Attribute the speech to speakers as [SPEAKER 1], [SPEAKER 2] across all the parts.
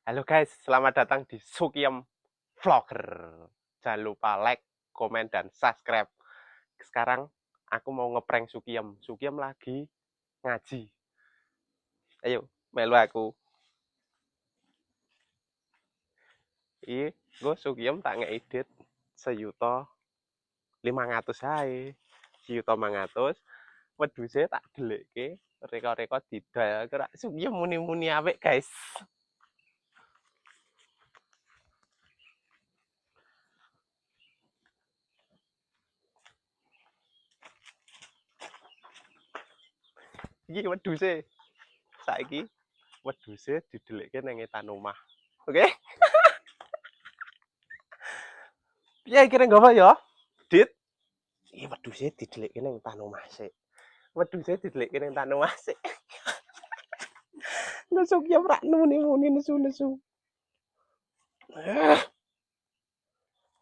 [SPEAKER 1] Halo guys, selamat datang di Sukiem Vlogger. Jangan lupa like, komen, dan subscribe. Sekarang aku mau ngeprank Sukiem. Sukiem lagi ngaji. Ayo, melu aku. Iya, gue Sukiem tak ngeedit sejuta 500 ae. Sejuta 500. Wedhuse tak delekke, reko-reko didal. Kira Sukiem muni-muni apik, guys. Iki wedhuse. Saiki wedhuse didelekke nang etan omah. Oke? Piye kira ngapa ya? Dit. Iya wedhuse didelekke nang etan omah sik. Wedhuse didelekke nang etan omah sik. Nusuk ya rak muni-muni nesu-nesu.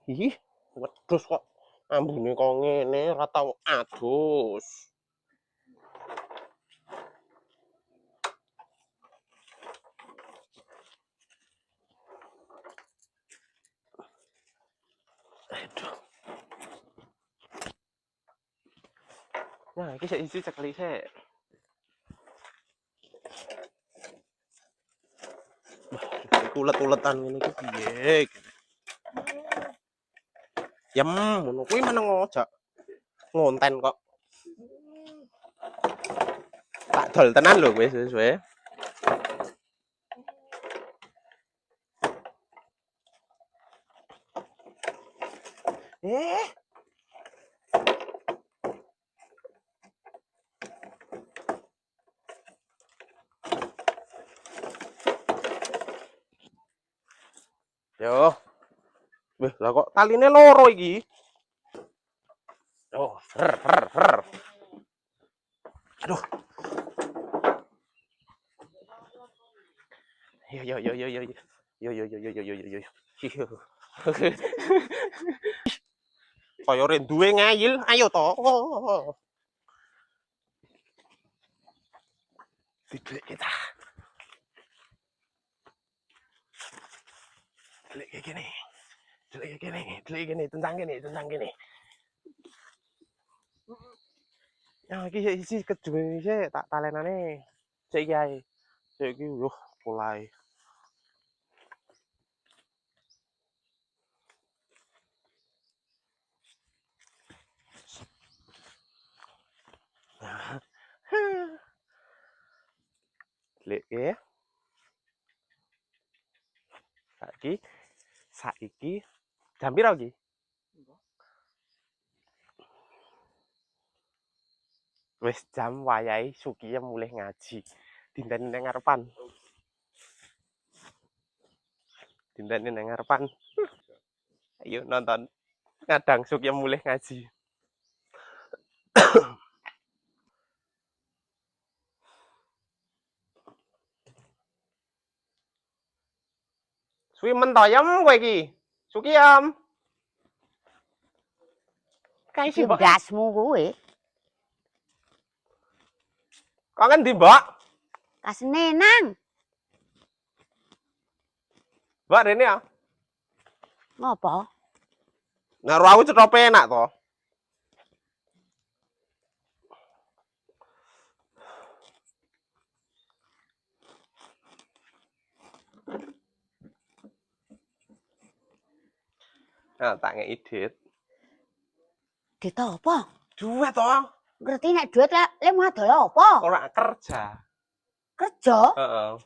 [SPEAKER 1] Ih, wedhus kok ambune kok ngene ora tau adus. Aduh. Nah, iki sik isi cekeli sik. Ulet-uletan ngene iki piye? Yem, ngono kuwi meneng aja. Ngonten kok. Tak dol tenan lho kowe suwe-suwe. Yo. Wih, lah kok taline loro iki? Oh, her. Aduh. Yo. Kaya ora duwe ngayil, ayo to. Dibek kita. Delik gini, tentang gini. Ya iki isi kedue iki tak talenane. Saiki ae. Saiki mulai. Delik saiki jam piro iki? Wis jam wayahe Sukiem mulih ngaji. Dinteni nang ngarepan. Ayo nonton. Ngadang Sukiem mulih ngaji. Suwi mentoyem kowe iki. Sukiem. Kae sih, Mbak.
[SPEAKER 2] Gasmu kuwi.
[SPEAKER 1] Kok ngendi, Mbak?
[SPEAKER 2] Kasenenang.
[SPEAKER 1] Mbak rene ya.
[SPEAKER 2] Ngopo?
[SPEAKER 1] Nah, aku cetha penak to. Nah, tak ngeki dit.
[SPEAKER 2] Dit apa?
[SPEAKER 1] Duit to.
[SPEAKER 2] Ngerti nek duit le mau adol apa?
[SPEAKER 1] Ora kerja.
[SPEAKER 2] Kerja?
[SPEAKER 1] Heeh.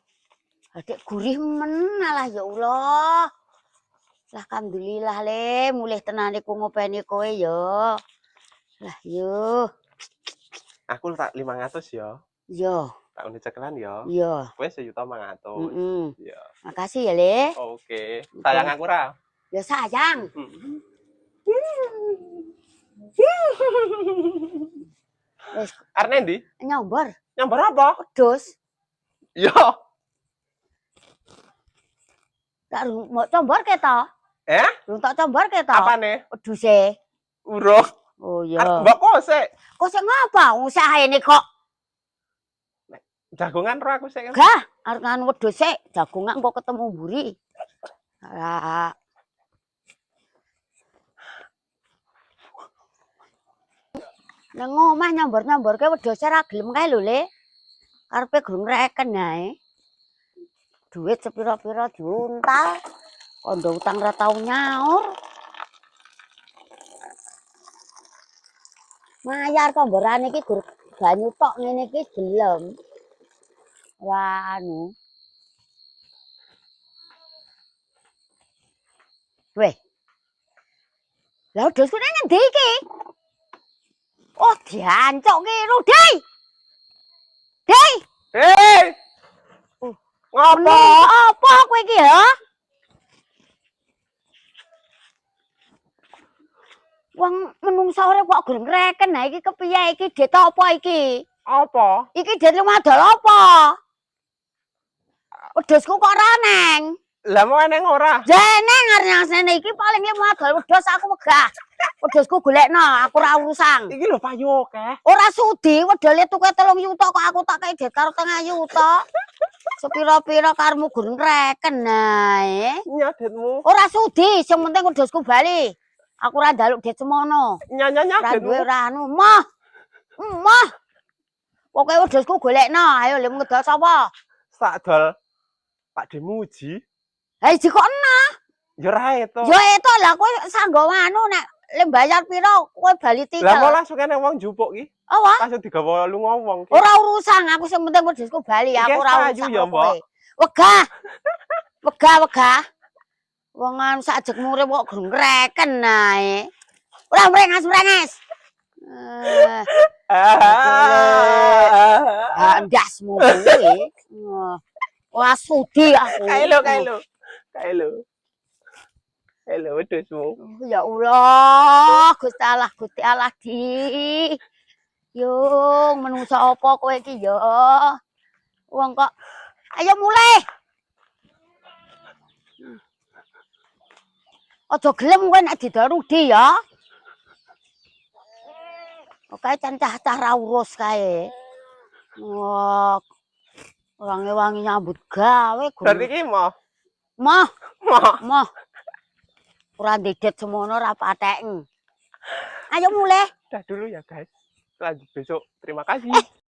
[SPEAKER 2] Adik gurih men alah ya Allah. Lah alhamdulillah le mulih tenan iku ngopeni kowe ya. Lah yo.
[SPEAKER 1] Aku tak 500 ya.
[SPEAKER 2] Yo.
[SPEAKER 1] Tak undi cekelan ya.
[SPEAKER 2] Yo.
[SPEAKER 1] Kowe 1.500.000. Ya.
[SPEAKER 2] Makasih ya le.
[SPEAKER 1] Oke. Sayang aku ra.
[SPEAKER 2] Ya sayang. Wes
[SPEAKER 1] Arne ndi?
[SPEAKER 2] nyomber.
[SPEAKER 1] Nyambar apa?
[SPEAKER 2] Wedhus.
[SPEAKER 1] Ya.
[SPEAKER 2] Tak mau combor ke to? Rung tak combor ke to?
[SPEAKER 1] Apane?
[SPEAKER 2] Wedhuse.
[SPEAKER 1] Urung.
[SPEAKER 2] Oh iya.
[SPEAKER 1] Mbak kok sik.
[SPEAKER 2] Kok sik ngapa? Usahane kok.
[SPEAKER 1] Jagongan ro aku sik.
[SPEAKER 2] Gah, arep nganu wedhus sik, jagongan kok ketemu mburi. Lah. Nang omah nyambor-nyamborke wedhuse ra gelem kae lho, Le. Karepe gurung reken ae. Duit sepira-pira diuntal. Kondo utang ra tau nyaur. Mayar komborane iki gur banyu tok ngene iki gelem. Wah anu. Weh. Lah wedhusku nang ngendi iki? Oh, diancuk ki Rudi. Dei.
[SPEAKER 1] Hei! Ngopo?
[SPEAKER 2] Apa kowe iki ya? Wong menungsa urip kok gelem reken. Nah iki kepiye iki? Det apa iki?
[SPEAKER 1] Apa?
[SPEAKER 2] Iki det lumadol apa? Wedhusku kok ora neng.
[SPEAKER 1] Lah mau eneng ora?
[SPEAKER 2] Jeneng arep iki paling lumadol wedhus aku megah. Wedhusku golekno, aku ora urusan.
[SPEAKER 1] Iki lho payu akeh.
[SPEAKER 2] Ora sudi wedhule tuku 3 yuta kok aku tak kei det karo 0,5 yuta. Sepira-pira karmu gurung reken ae.
[SPEAKER 1] Nyadetmu.
[SPEAKER 2] Ora sudi, sing penting wedhusku bali. Aku ora njaluk det semono.
[SPEAKER 1] Nyanya
[SPEAKER 2] Ora duwe
[SPEAKER 1] nyadetmu.
[SPEAKER 2] ora anu, Mah. Mah. Pokoke wedhusku golekno, ayo le ngedol sapa?
[SPEAKER 1] Sak dol Pak Demuji.
[SPEAKER 2] Ha iki kok ena.
[SPEAKER 1] Ya ora eto.
[SPEAKER 2] Ya itu lah kowe sanggo anu nek le bayar pira kowe bali tikel.
[SPEAKER 1] Lah mau langsung kene wong njupuk ki.
[SPEAKER 2] Apa?
[SPEAKER 1] Langsung digawa lunga wong ki.
[SPEAKER 2] Ora urusan, aku sing penting wedhusku bali,
[SPEAKER 1] Iki
[SPEAKER 2] aku ora
[SPEAKER 1] payu
[SPEAKER 2] urusan
[SPEAKER 1] ya,
[SPEAKER 2] karo
[SPEAKER 1] Mbok.
[SPEAKER 2] kowe. Wegah. Wegah. Wong anu sajek urip kok gurung reken ae. Ora mrengas-mrengas. Ndasmu kuwi. Wah sudi aku.
[SPEAKER 1] Kaelo. Halo wedhusmu.
[SPEAKER 2] Ya Allah, Gusti Allah di. Yo, menungso apa kowe iki ya? Wong kok ayo mulai. Aja gelem kowe nek didol Rudi ya. Oke cah-cah ra urus kae. Wah. Wangi-wangi nyambut gawe
[SPEAKER 1] Berarti ki
[SPEAKER 2] Mah. Ora ndedet semono ra pateken. Ayo mulai.
[SPEAKER 1] Udah dulu ya guys. Lanjut besok. Terima kasih.